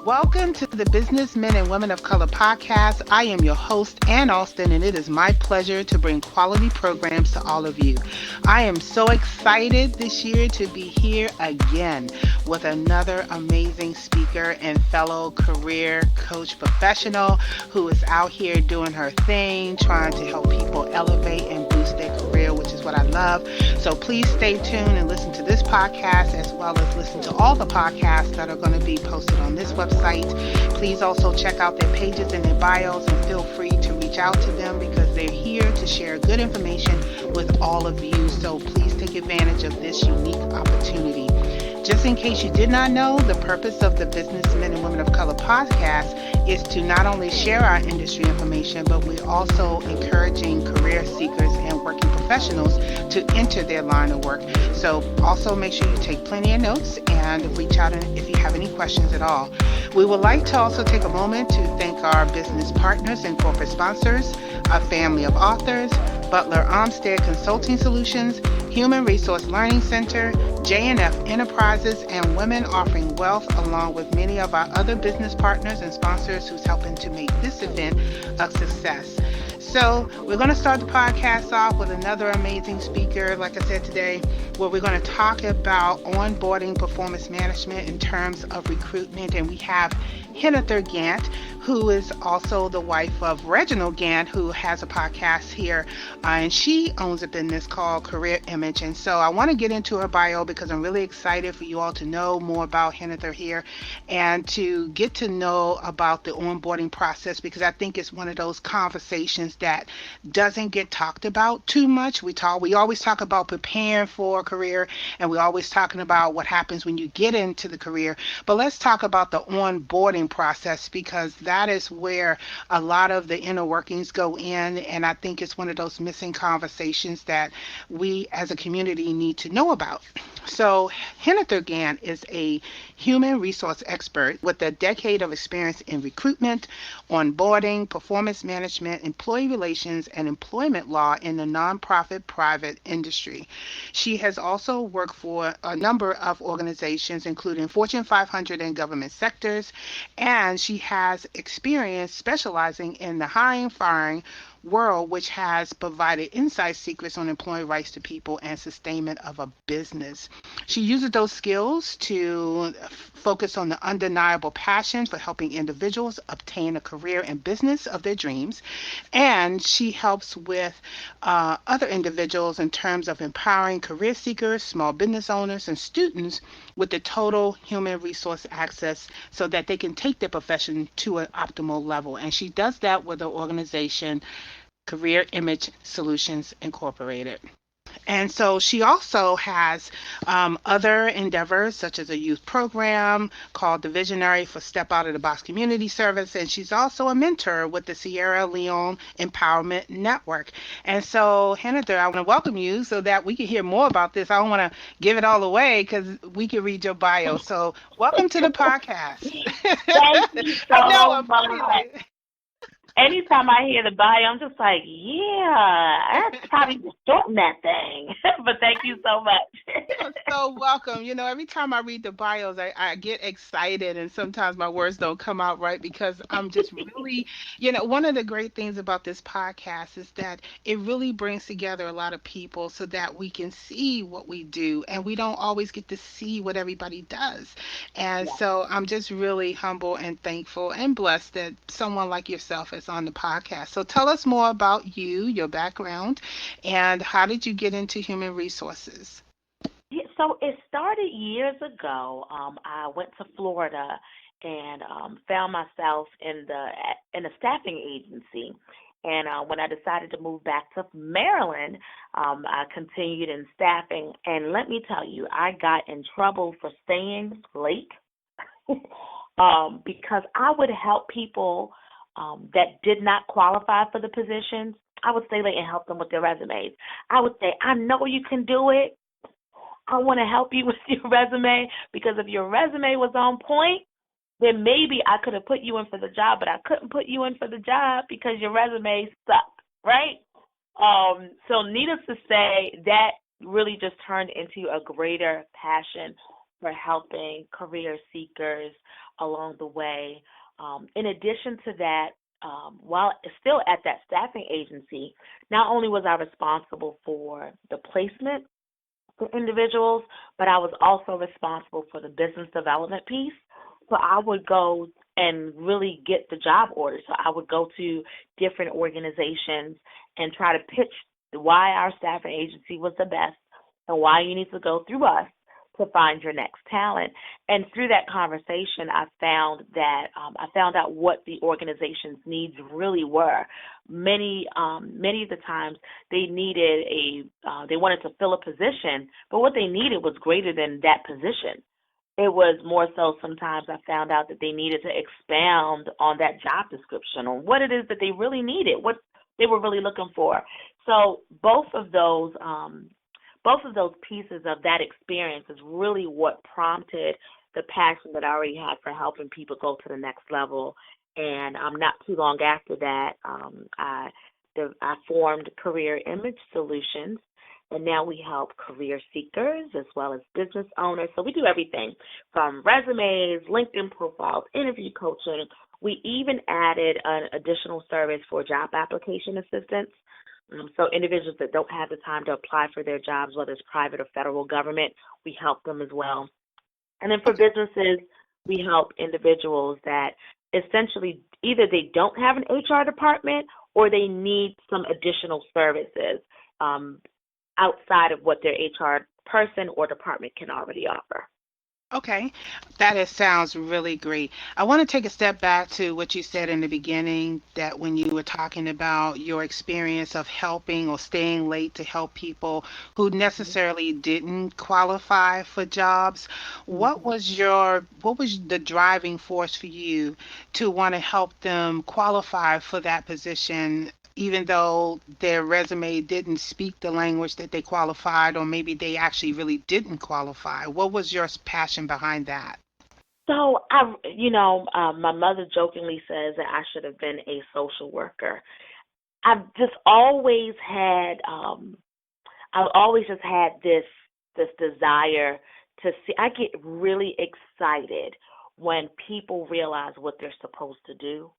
Welcome to the Businessmen and Women of Color podcast. I am your host, Ann Alston, and it is my pleasure to bring quality programs to all of you. I am so excited this year to be here again with another amazing speaker and fellow career coach professional who is out here doing her thing, trying to help people elevate and boost their career, which is what I love. So please stay tuned and listen to this podcast as well as listen to all the podcasts that are going to be posted on this website. Please also check out their pages and their bios and feel free to reach out to them because they're here to share good information with all of you. So please take advantage of this unique opportunity. Just in case you did not know, the purpose of the Businessmen and Women of Color podcast is to not only share our industry information, but we're also encouraging career seekers and working professionals to enter their line of work. So also make sure you take plenty of notes and reach out if you have any questions at all. We would like to also take a moment to thank our business partners and corporate sponsors, a family of authors, Butler Armstead Consulting Solutions, Human Resource Learning Center, J&F Enterprises, and Women Offering Wealth, along with many of our other business partners and sponsors who's helping to make this event a success. So we're going to start the podcast off with another amazing speaker, like I said today, where we're going to talk about onboarding performance management in terms of recruitment. And we have Hennifer Gant, who is also the wife of Reginald Gant, who has a podcast here, and she owns a business called Career Image. And so I want to get into her bio because I'm really excited for you all to know more about Hennifer here and to get to know about the onboarding process, because I think it's one of those conversations that doesn't get talked about too much. We always talk about preparing for a career, and we're always talking about what happens when you get into the career. But let's talk about the onboarding process, because that is where a lot of the inner workings go in, and I think it's one of those missing conversations that we as a community need to know about. So Hennifer Gant is a human resource expert with a decade of experience in recruitment, onboarding, performance management, employee relations, and employment law in the nonprofit private industry. She has also worked for a number of organizations, including Fortune 500 and government sectors, and she has experience specializing in the hiring, firing world, which has provided inside secrets on employee rights to people and sustainment of a business. She uses those skills to focus on the undeniable passion for helping individuals obtain a career and business of their dreams. And she helps with other individuals in terms of empowering career seekers, small business owners, and students with the total human resource access so that they can take their profession to an optimal level. And she does that with her organization, Career Image Solutions Incorporated. And so she also has other endeavors, such as a youth program called the Visionary for Step Out of the Box Community Service. And she's also a mentor with the Sierra Leone Empowerment Network. And so, Hennifer, I want to welcome you so that we can hear more about this. I don't want to give it all away because we can read your bio. So welcome to the podcast. Thank you I know, so I'm pretty much. late. Anytime I hear the bio, I'm just like, yeah, that's probably just shorten that thing. But thank you so much. You're so welcome. Every time I read the bios, I get excited, and sometimes my words don't come out right because I'm just really, one of the great things about this podcast is that it really brings together a lot of people so that we can see what we do, and we don't always get to see what everybody does. And Yeah. so I'm just really humble and thankful and blessed that someone like yourself is on the podcast. So tell us more about you, your background, and how did you get into human resources? Yeah, so it started years ago. I went to Florida and found myself in a staffing agency. And when I decided to move back to Maryland, I continued in staffing. And let me tell you, I got in trouble for staying late because I would help people that did not qualify for the positions. I would stay late and help them with their resumes. I would say, I know you can do it. I want to help you with your resume, because if your resume was on point, then maybe I could have put you in for the job, but I couldn't put you in for the job because your resume sucked, right? So needless to say, that really just turned into a greater passion for helping career seekers along the way. In addition to that, while still at that staffing agency, not only was I responsible for the placement for individuals, but I was also responsible for the business development piece. So I would go and really get the job orders. So I would go to different organizations and try to pitch why our staffing agency was the best and why you need to go through us to find your next talent. And through that conversation, I found out what the organization's needs really were. Many of the times they wanted to fill a position, but what they needed was greater than that position. It was more so sometimes I found out that they needed to expound on that job description, on what it is that they really needed, what they were really looking for. So both of those pieces of that experience is really what prompted the passion that I already had for helping people go to the next level. And not too long after that, I formed Career Image Solutions, and now we help career seekers as well as business owners. So we do everything from resumes, LinkedIn profiles, interview coaching. We even added an additional service for job application assistance. So individuals that don't have the time to apply for their jobs, whether it's private or federal government, we help them as well. And then for businesses, we help individuals that essentially either they don't have an HR department or they need some additional services outside of what their HR person or department can already offer. Okay, sounds really great. I want to take a step back to what you said in the beginning, that when you were talking about your experience of helping or staying late to help people who necessarily didn't qualify for jobs, Mm-hmm. what was the driving force for you to want to help them qualify for that position? Even though their resume didn't speak the language that they qualified, or maybe they actually really didn't qualify. What was your passion behind that? So my mother jokingly says that I should have been a social worker. I've just always had, I've always just had this desire to see. I get really excited when people realize what they're supposed to do,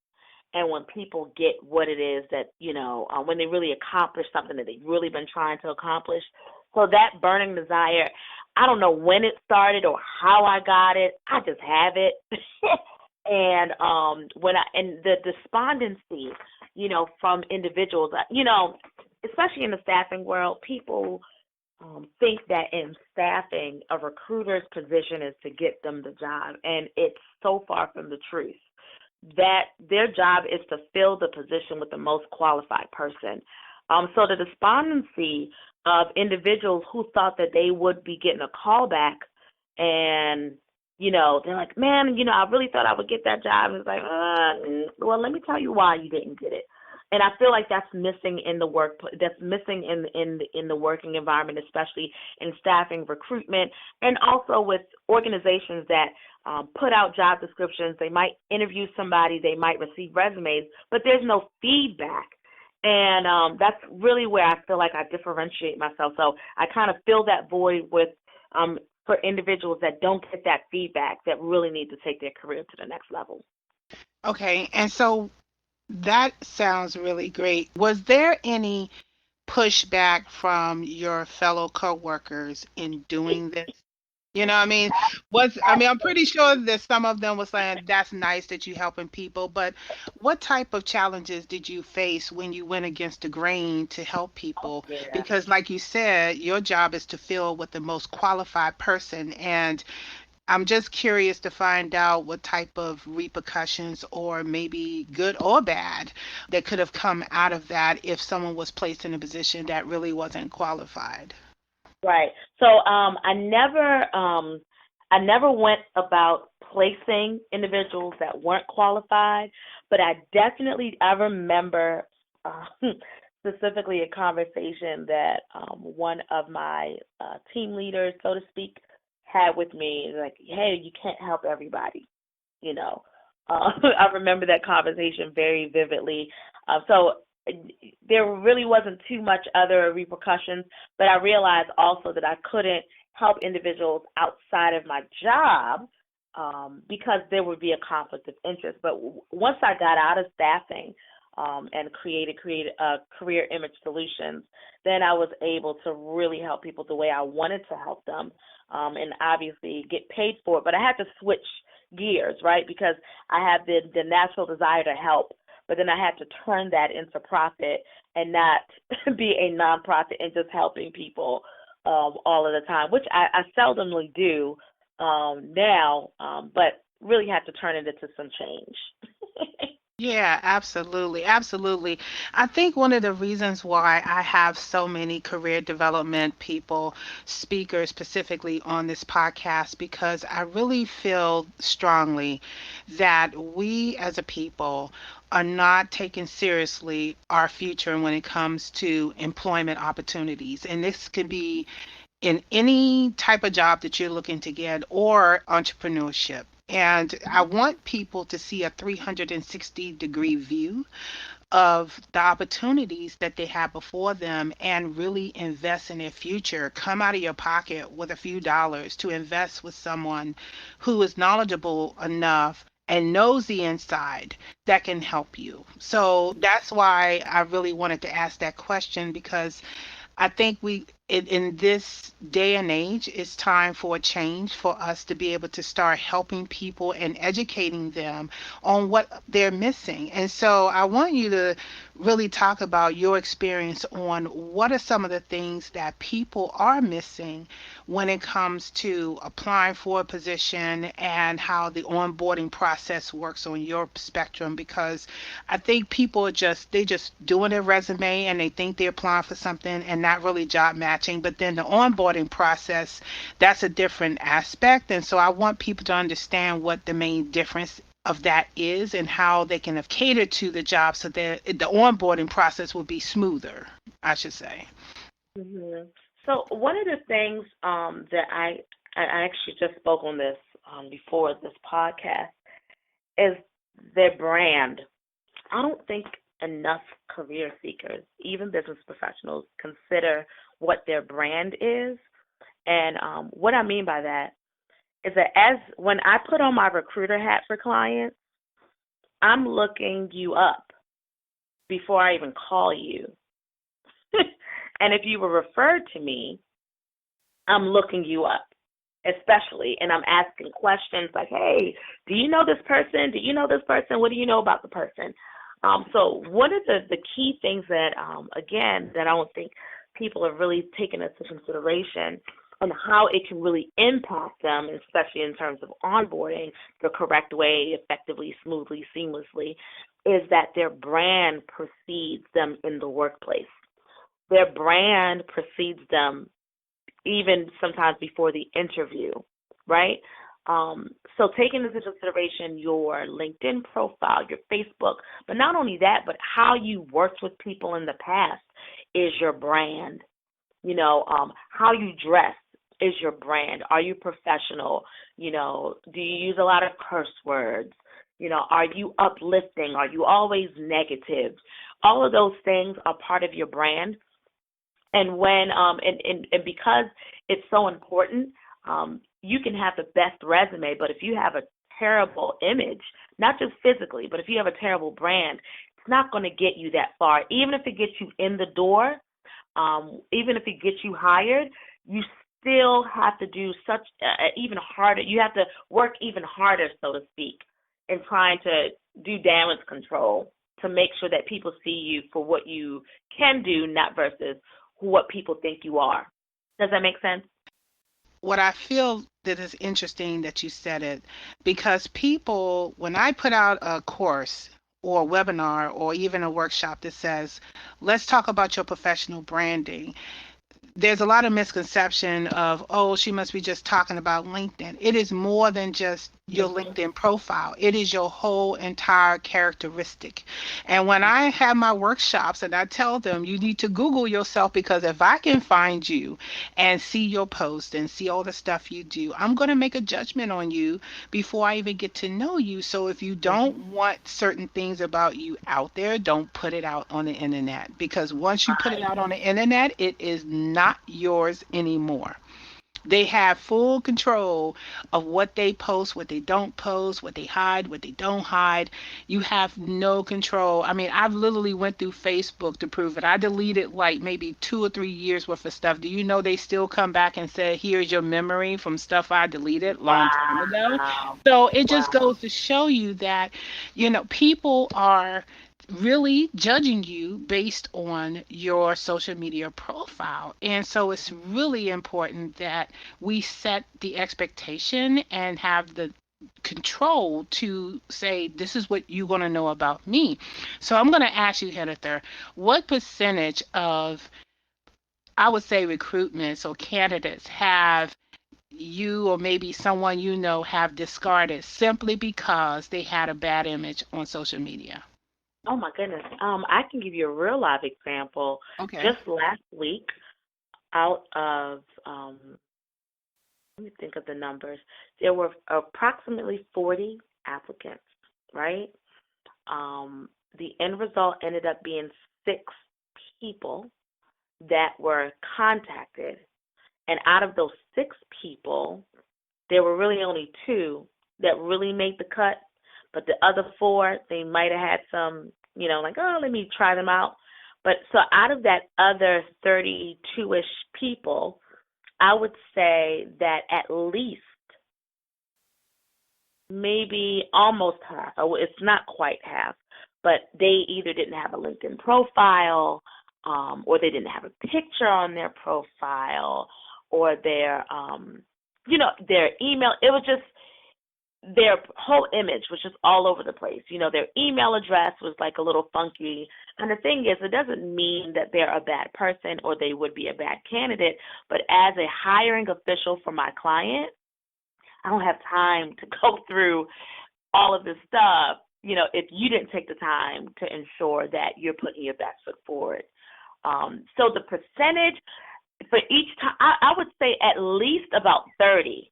and when people get what it is that when they really accomplish something that they've really been trying to accomplish. So that burning desire, I don't know when it started or how I got it. I just have it. And the despondency, from individuals, especially in the staffing world, people think that in staffing, a recruiter's position is to get them the job, and it's so far from the truth. That their job is to fill the position with the most qualified person. So the despondency of individuals who thought that they would be getting a call back, and they're like, man, I really thought I would get that job. And it's like, well, let me tell you why you didn't get it. And I feel like that's missing in the work. That's missing in the working environment, especially in staffing, recruitment, and also with organizations that put out job descriptions. They might interview somebody, they might receive resumes, but there's no feedback. And that's really where I feel like I differentiate myself. So I kind of fill that void with for individuals that don't get that feedback, that really need to take their career to the next level. Okay, and so that sounds really great. Was there any pushback from your fellow coworkers in doing this? You know what I mean? I'm pretty sure that some of them were saying that's nice that you're helping people, but what type of challenges did you face when you went against the grain to help people? Yeah. Because like you said, your job is to fill with the most qualified person, and I'm just curious to find out what type of repercussions, or maybe good or bad, that could have come out of that if someone was placed in a position that really wasn't qualified. Right. So I never went about placing individuals that weren't qualified, but I remember specifically a conversation that one of my team leaders, so to speak, had with me. Like, hey, you can't help everybody, you know. I remember that conversation very vividly. So there really wasn't too much other repercussions, but I realized also that I couldn't help individuals outside of my job because there would be a conflict of interest. But once I got out of staffing and created career image solutions, then I was able to really help people the way I wanted to help them, and obviously get paid for it. But I had to switch gears, right? Because I had the natural desire to help, but then I had to turn that into profit and not be a nonprofit and just helping people all of the time, which I seldomly do now, but really had to turn it into some change. Yeah, absolutely. Absolutely. I think one of the reasons why I have so many career development people, speakers specifically on this podcast, because I really feel strongly that we as a people are not taking seriously our future when it comes to employment opportunities. And this could be in any type of job that you're looking to get or entrepreneurship. And I want people to see a 360-degree view of the opportunities that they have before them and really invest in their future. Come out of your pocket with a few dollars to invest with someone who is knowledgeable enough and knows the inside that can help you. So that's why I really wanted to ask that question, because I think in this day and age, it's time for a change for us to be able to start helping people and educating them on what they're missing. And so I want you to really talk about your experience on what are some of the things that people are missing when it comes to applying for a position and how the onboarding process works on your spectrum, because I think people are just doing their resume and they think they're applying for something and not really job matching. But then the onboarding process, that's a different aspect. And so I want people to understand what the main difference of that is and how they can have catered to the job so that the onboarding process will be smoother, I should say. hmm So one of the things that I actually just spoke on this before this podcast is their brand. I don't think enough career seekers, even business professionals, consider what their brand is. And what I mean by that is that as when I put on my recruiter hat for clients, I'm looking you up before I even call you. And if you were referred to me, I'm looking you up, especially, and I'm asking questions like, hey, do you know this person? Do you know this person? What do you know about the person? So one of the key things that, again, that I don't think people are really taking into consideration and how it can really impact them, especially in terms of onboarding the correct way, effectively, smoothly, seamlessly, is that their brand precedes them in the workplace. Their brand precedes them even sometimes before the interview, right? So taking into consideration your LinkedIn profile, your Facebook, but not only that, but how you worked with people in the past is your brand. How you dress is your brand. Are you professional? Do you use a lot of curse words? Are you uplifting? Are you always negative? All of those things are part of your brand. And when and because it's so important, you can have the best resume, but if you have a terrible image, not just physically, but if you have a terrible brand, it's not going to get you that far. Even if it gets you in the door, even if it gets you hired, you still have to do such even harder. You have to work even harder, so to speak, in trying to do damage control to make sure that people see you for what you can do, not versus what people think you are. Does that make sense? What I feel that is interesting that you said it, because people, when I put out a course or a webinar or even a workshop that says, let's talk about your professional branding, there's a lot of misconception of, oh, she must be just talking about LinkedIn. It is more than just your LinkedIn profile. It is your whole entire characteristic. And when I have my workshops and I tell them you need to Google yourself, because if I can find you and see your post and see all the stuff you do, I'm going to make a judgment on you before I even get to know you. So if you don't Mm-hmm. want certain things about you out there, don't put it out on the internet, because once you put it out on the internet, it is not yours anymore. They have full control of what they post, what they don't post, what they hide, what they don't hide. You have no control. I mean, I've literally went through Facebook to prove it. I deleted like maybe 2 or 3 years worth of stuff. Do you know they still come back and say, here's your memory from stuff I deleted long time ago? Wow. So it just Wow. goes to show you that, people are really judging you based on your social media profile. And so it's really important that we set the expectation and have the control to say, this is what you're going to know about me. So I'm going to ask you, Heather, what percentage of, I would say, recruitments or candidates have you or maybe someone have discarded simply because they had a bad image on social media? Oh my goodness. I can give you a real live example. Okay. Just last week, out of let me think of the numbers. There were approximately 40 applicants, right? The end result ended up being 6 people that were contacted. And out of those 6 people, there were really only 2 that really made the cut. But the other 4, they might have had some, like, oh, let me try them out. But so out of that other 32-ish people, I would say that at least maybe almost half. It's not quite half, but they either didn't have a LinkedIn profile, or they didn't have a picture on their profile, or their email. It was just their whole image was just all over the place. Their email address was like a little funky. And the thing is, it doesn't mean that they're a bad person or they would be a bad candidate, but as a hiring official for my client, I don't have time to go through all of this stuff, if you didn't take the time to ensure that you're putting your best foot forward. So the percentage for each time, I would say at least about 30,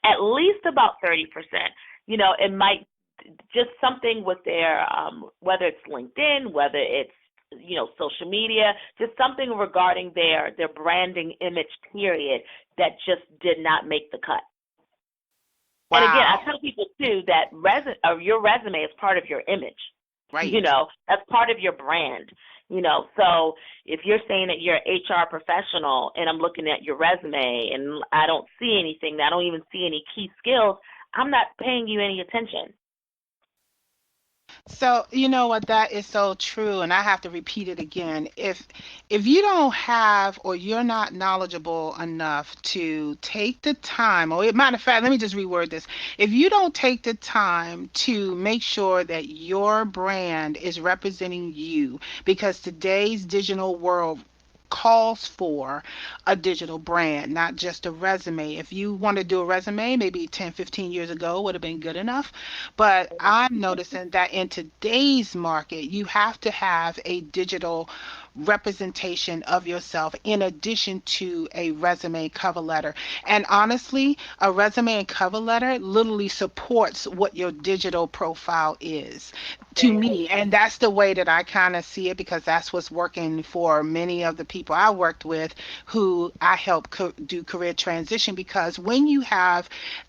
at least about 30%. It might just something with their, whether it's LinkedIn, whether it's, social media, just something regarding their branding image period that just did not make the cut. And again, I Wow. tell people too that your resume is part of your image. Right. That's part of your brand. So if you're saying that you're an HR professional and I'm looking at your resume and I don't see anything, I don't even see any key skills, I'm not paying you any attention. So, you know what, that is so true, and I have to repeat it again. If you don't have or you're not knowledgeable enough to take the time, or matter of fact, let me just reword this. If you don't take the time to make sure that your brand is representing you, because today's digital world calls for a digital brand, not just a resume. If you want to do a resume, maybe 10, 15 years ago would have been good enough. But I'm noticing that in today's market, you have to have a digital representation of yourself in addition to a resume cover letter. And honestly, a resume and cover letter literally supports what your digital profile is to Right. me. And that's the way that I kind of see it, because that's what's working for many of the people I worked with who I help do career transition. Because when you have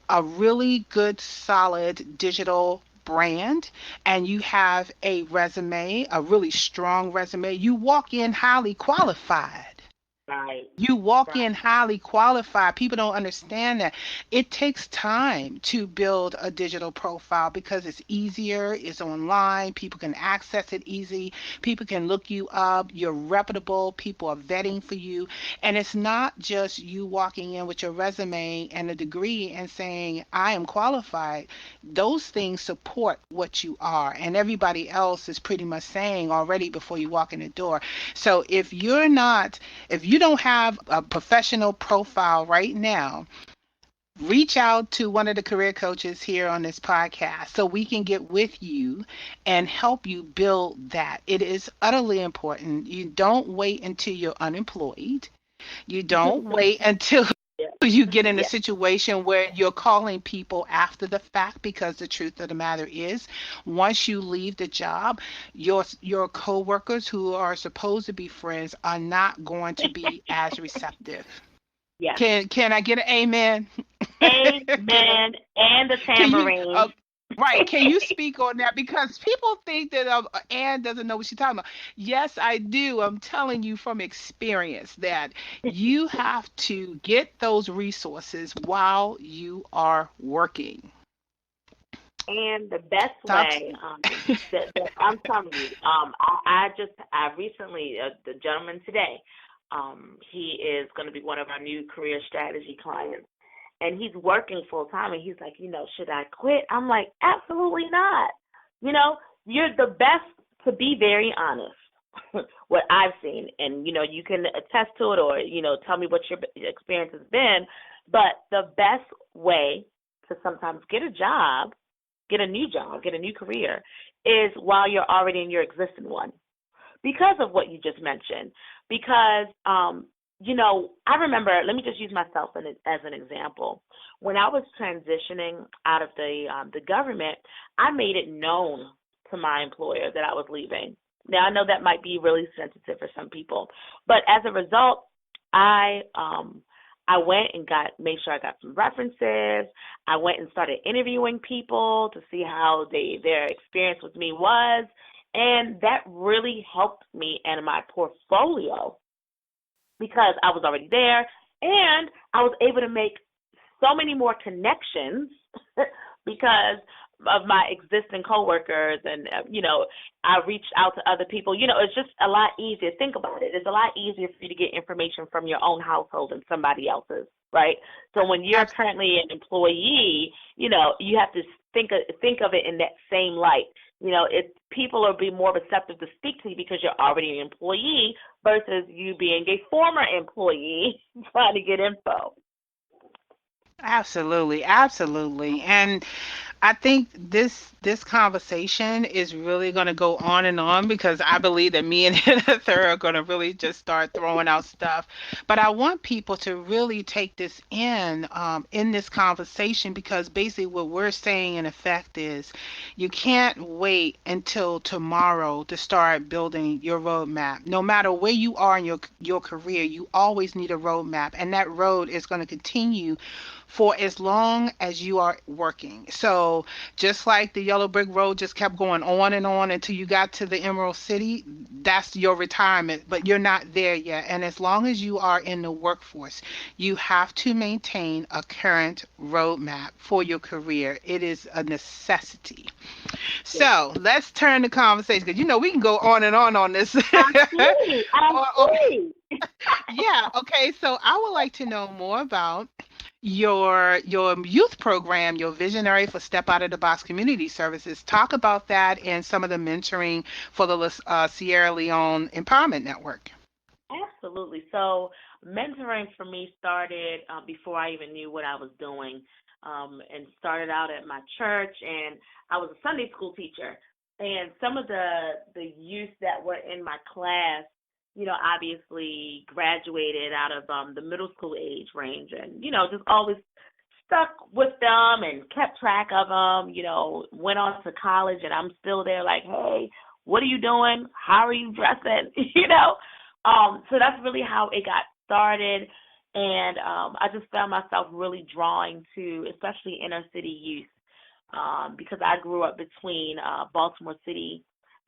a really good, solid digital brand and you have a resume, a really strong resume, you walk in highly qualified. Right. You walk in Right. highly qualified. People don't understand that. It takes time to build a digital profile because it's easier, it's online, people can access it easy, people can look you up, you're reputable, people are vetting for you. And it's not just you walking in with your resume and a degree and saying, I am qualified. Those things support what you are, and everybody else is pretty much saying already before you walk in the door. So if you don't have a professional profile right now, reach out to one of the career coaches here on this podcast so we can get with you and help you build that. It is utterly important. You don't wait until you're unemployed. You don't wait until Yeah. you get in a Yeah. situation where you're calling people after the fact, because the truth of the matter is, once you leave the job, your coworkers who are supposed to be friends are not going to be as receptive. Yes. Can I get an amen? Can I Amen. And the can you tambourine. right, can you speak on that? Because people think that Ann doesn't know what she's talking about. Yes, I do. I'm telling you from experience that you have to get those resources while you are working. And the best Stop. way, that I'm telling you, I recently, the gentleman today, he is going to be one of our new career strategy clients, and he's working full time, and he's like, should I quit? I'm like, absolutely not. You know, you're the best to be very honest. What I've seen, and you can attest to it, or tell me what your experience has been. But the best way to sometimes get a job, get a new job, get a new career, is while you're already in your existing one, because of what you just mentioned. Because I remember. Let me just use myself as an example. When I was transitioning out of the government, I made it known to my employer that I was leaving. Now I know that might be really sensitive for some people, but as a result, I I went and made sure I got some references. I went and started interviewing people to see how their experience with me was, and that really helped me in my portfolio because I was already there, and I was able to make so many more connections because of my existing coworkers, and I reached out to other people. It's just a lot easier. Think about it. It's a lot easier for you to get information from your own household than somebody else's, right? So when you're Abs- currently an employee, you have to think of it in that same light. It people are being more receptive to speak to you because you're already an employee versus you being a former employee trying to get info. Absolutely, absolutely. And I think this conversation is really going to go on and on because I believe that me and Heather are going to really just start throwing out stuff. But I want people to really take this in this conversation because basically what we're saying in effect is you can't wait until tomorrow to start building your roadmap. No matter where you are in your career, you always need a roadmap, and that road is going to continue for as long as you are working. So just like the yellow brick road just kept going on and on until you got to the Emerald City, that's your retirement, but you're not there yet. And as long as you are in the workforce, you have to maintain a current roadmap for your career. It is a necessity. Yes. So let's turn the conversation because we can go on and on this. I see. I Or- see. yeah, okay. So I would like to know more about your youth program, your Visionary for Step Out of the Box Community Services. Talk about that and some of the mentoring for the Sierra Leone Empowerment Network. Absolutely. So mentoring for me started before I even knew what I was doing, and started out at my church, and I was a Sunday school teacher. And some of the youth that were in my class, obviously graduated out of the middle school age range, and just always stuck with them and kept track of them. Went on to college, and I'm still there. Like, hey, what are you doing? How are you dressing? So that's really how it got started. And I just found myself really drawing to, especially inner city youth, because I grew up between Baltimore City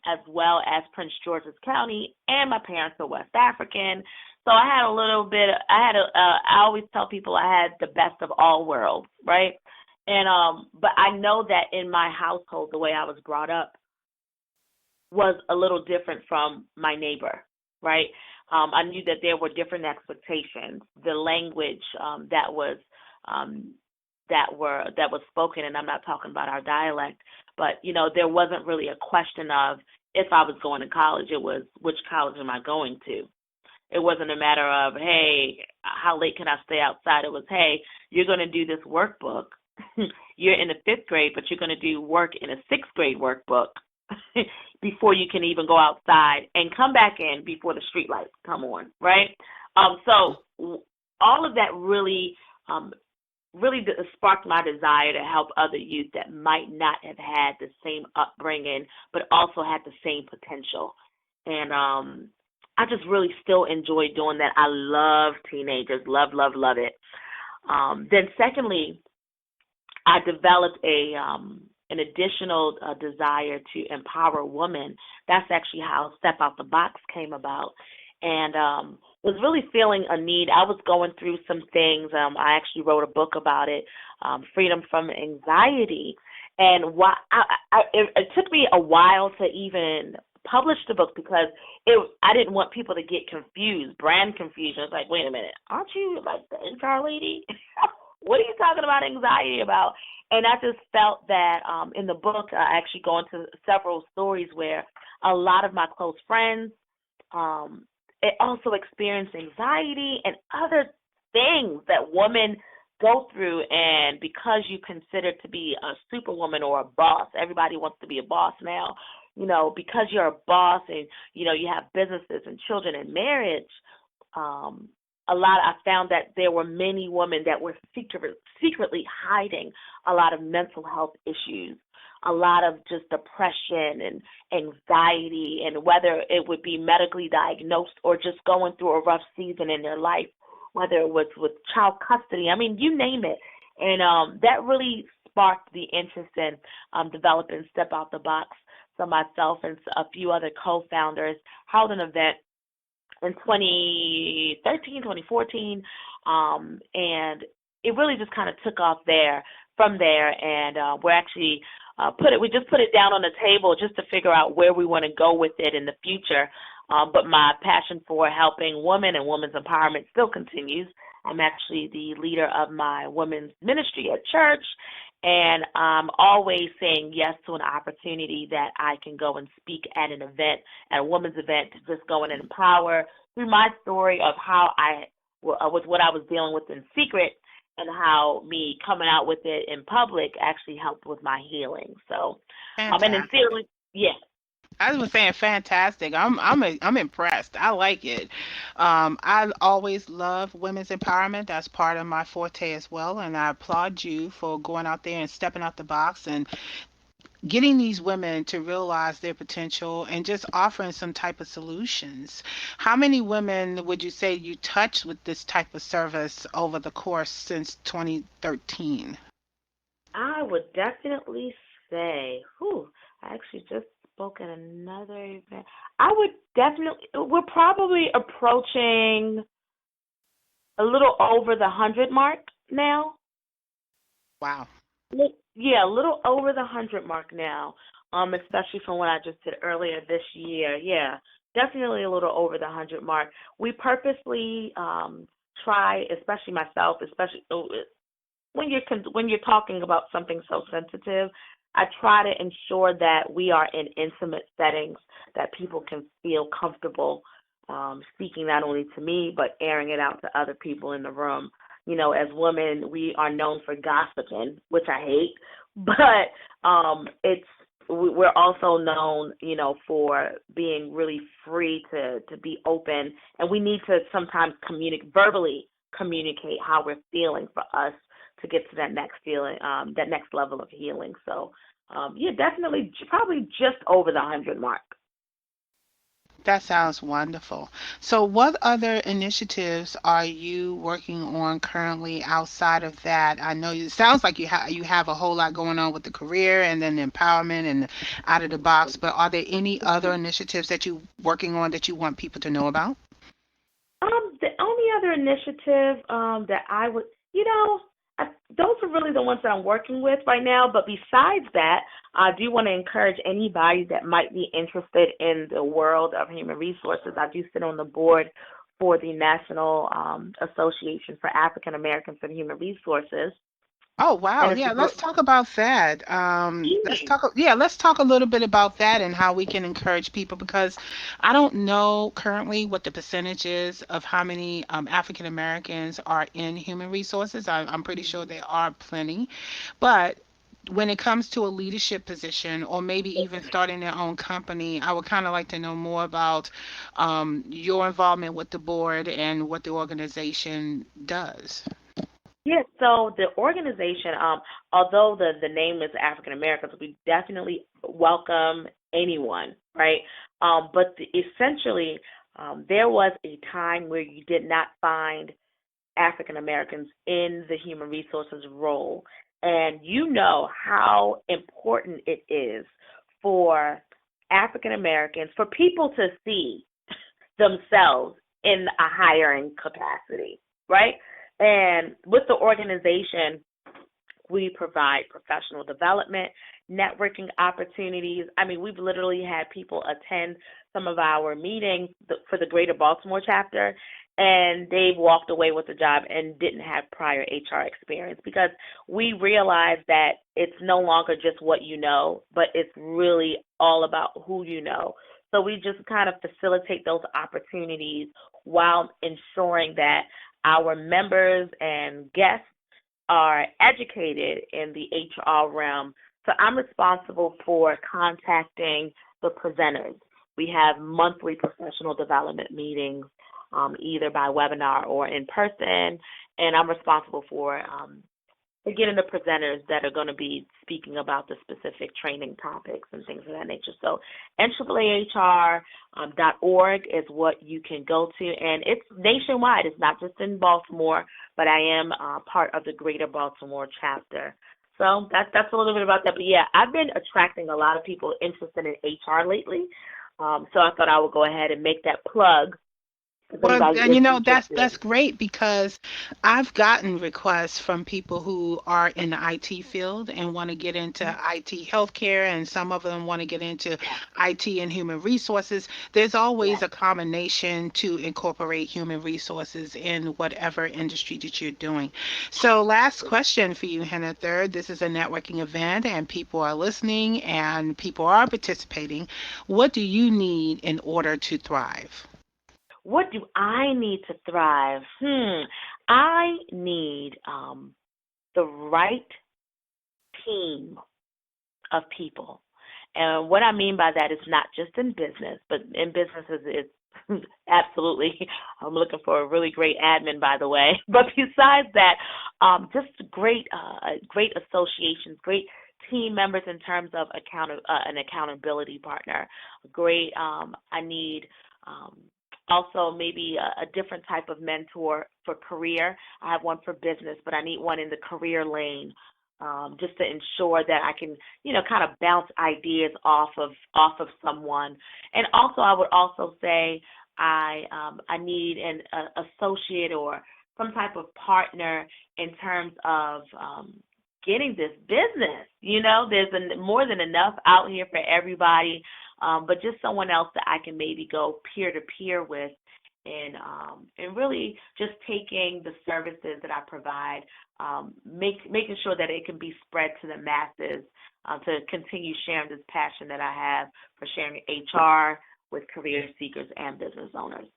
as well as Prince George's County, and my parents are West African. So I had a little bit, I always tell people I had the best of all worlds, right? And but I know that in my household, the way I was brought up was a little different from my neighbor, right? I knew that there were different expectations. The language um, that was spoken, and I'm not talking about our dialect, but there wasn't really a question of if I was going to college. It was, which college am I going to? It wasn't a matter of, hey, how late can I stay outside? It was, hey, you're going to do this workbook. You're in the fifth grade, but you're going to do work in a sixth grade workbook before you can even go outside and come back in before the street lights come on, right? So all of that um, really sparked my desire to help other youth that might not have had the same upbringing, but also had the same potential. And I just really still enjoy doing that. I love teenagers, love it. Then secondly, I developed an additional desire to empower women. That's actually how Step Out the Box came about, and was really feeling a need. I was going through some things. I actually wrote a book about it, Freedom from Anxiety, and it took me a while to even publish the book because I didn't want people to get confused, brand confusion. It's like, wait a minute, aren't you like the HR lady? What are you talking about anxiety about? And I just felt that in the book, I actually go into several stories where a lot of my close friends it also experienced anxiety and other things that women go through. And because you consider to be a superwoman or a boss, everybody wants to be a boss now, because you're a boss and, you have businesses and children and marriage, I found that there were many women that were secretly hiding a lot of mental health issues, a lot of just depression and anxiety, and whether it would be medically diagnosed or just going through a rough season in their life, whether it was with child custody, I mean, you name it. And that really sparked the interest in developing Step Out the Box. So myself and a few other co-founders held an event in 2013, 2014, and it really just kind of took off from there, and we're actually we just put it down on the table just to figure out where we want to go with it in the future. But my passion for helping women and women's empowerment still continues. I'm actually the leader of my women's ministry at church, and I'm always saying yes to an opportunity that I can go and speak at an event, at a women's event, to just go in and empower through my story of how with what I was dealing with in secret, and how me coming out with it in public actually helped with my healing. So, and then Fantastic. feeling, yeah. I was saying fantastic. I'm impressed. I like it. I always love women's empowerment. That's part of my forte as well, and I applaud you for going out there and stepping out the box and getting these women to realize their potential and just offering some type of solutions. How many women would you say you touched with this type of service over the course since 2013? I would definitely say, I actually just spoke at another event. I would definitely, we're probably approaching a little over the 100 mark now. Wow. Yeah, a little over the 100 mark now, especially from what I just did earlier this year. Yeah, definitely a little over the 100 mark. We purposely try, especially myself, especially when you're talking about something so sensitive, I try to ensure that we are in intimate settings that people can feel comfortable speaking not only to me but airing it out to other people in the room. As women, we are known for gossiping, which I hate, but we're also known, for being really free to be open, and we need to sometimes verbally communicate how we're feeling for us to get to that next feeling, that next level of healing. So, yeah, definitely, probably just over the 100 mark. That sounds wonderful. So, what other initiatives are you working on currently outside of that? I know it sounds like you have a whole lot going on with the career and then the empowerment and out of the box, but are there any other initiatives that you're working on that you want people to know about? The only other initiative that I would, those are really the ones that I'm working with right now. But besides that, I do want to encourage anybody that might be interested in the world of human resources. I do sit on the board for the National Association for African Americans in Human Resources, Oh, wow. and it's a Yeah, let's group. talk about that. Let's talk a little bit about that and how we can encourage people because I don't know currently what the percentage is of how many African Americans are in human resources. I'm pretty sure there are plenty, but when it comes to a leadership position or maybe even starting their own company, I would kind of like to know more about your involvement with the board and what the organization does. Yes, so the organization, although the name is African Americans, we definitely welcome anyone, right? But essentially, There was a time where you did not find African Americans in the human resources role. And you know how important it is for African Americans, for people to see themselves in a hiring capacity, right? And with the organization, we provide professional development, networking opportunities. I mean, we've literally had people attend some of our meetings for the Greater Baltimore chapter, and they've walked away with a job and didn't have prior HR experience, because we realize that it's no longer just what you know, but it's really all about who you know. So we just kind of facilitate those opportunities while ensuring that our members and guests are educated in the HR realm. So I'm responsible for contacting the presenters. We have monthly professional development meetings, either by webinar or in person, and I'm responsible for getting the presenters that are going to be speaking about the specific training topics and things of that nature. So NAAAHR.org is what you can go to, and it's nationwide. It's not just in Baltimore, but I am part of the Greater Baltimore chapter. So that's a little bit about that. But yeah, I've been attracting a lot of people interested in HR lately. So I thought I would go ahead and make that plug. If Well, anybody and is that's interested. great, because I've gotten requests from people who are in the IT field and want to get into IT healthcare, and some of them want to get into Yes, IT and human resources. There's always yes. a combination to incorporate human resources in whatever industry that you're doing. So, last question for you, Hannah Third. This is a networking event, and people are listening and people are participating. What do you need in order to thrive? What do I need to thrive? I need the right team of people. And what I mean by that is not just in business, but in businesses it's absolutely, I'm looking for a really great admin, by the way. But besides that, just great associations, great team members in terms of an accountability partner. Great. I need um, also maybe a different type of mentor for career. I have one for business, but I need one in the career lane, just to ensure that I can, kind of bounce ideas off of someone. And also, I would also say I need an associate or some type of partner in terms of getting this business. There's more than enough out here for everybody, but just someone else that I can maybe go peer to peer with, and really just taking the services that I provide, making sure that it can be spread to the masses, to continue sharing this passion that I have for sharing HR with career seekers and business owners.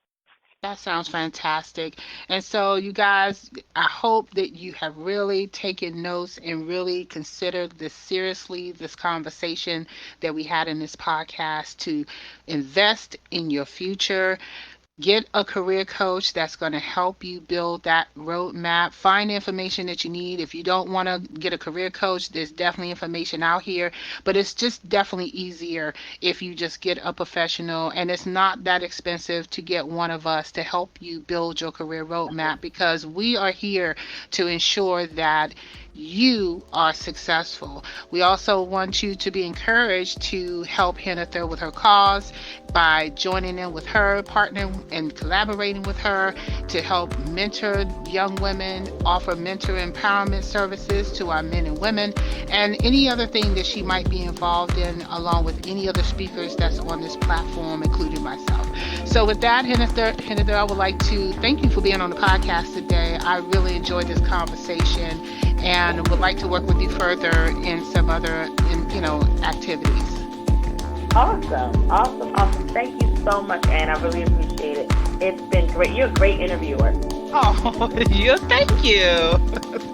That sounds fantastic. And so, you guys, I hope that you have really taken notes and really considered this seriously, this conversation that we had in this podcast, to invest in your future. Get a career coach that's going to help you build that roadmap. Find the information that you need. If you don't want to get a career coach, there's definitely information out here, but it's just definitely easier if you just get a professional. And it's not that expensive to get one of us to help you build your career roadmap, because we are here to ensure that you are successful. We also want you to be encouraged to help Hannah with her cause by joining in with her, partnering and collaborating with her to help mentor young women, offer mentor empowerment services to our men and women, and any other thing that she might be involved in, along with any other speakers that's on this platform, including myself. So with that, Hannah, I would like to thank you for being on the podcast today. I really enjoyed this conversation and would like to work with you further in some other, activities. Awesome, awesome, awesome. Thank you so much, Anne. I really appreciate it. It's been great. You're a great interviewer. Oh, thank you.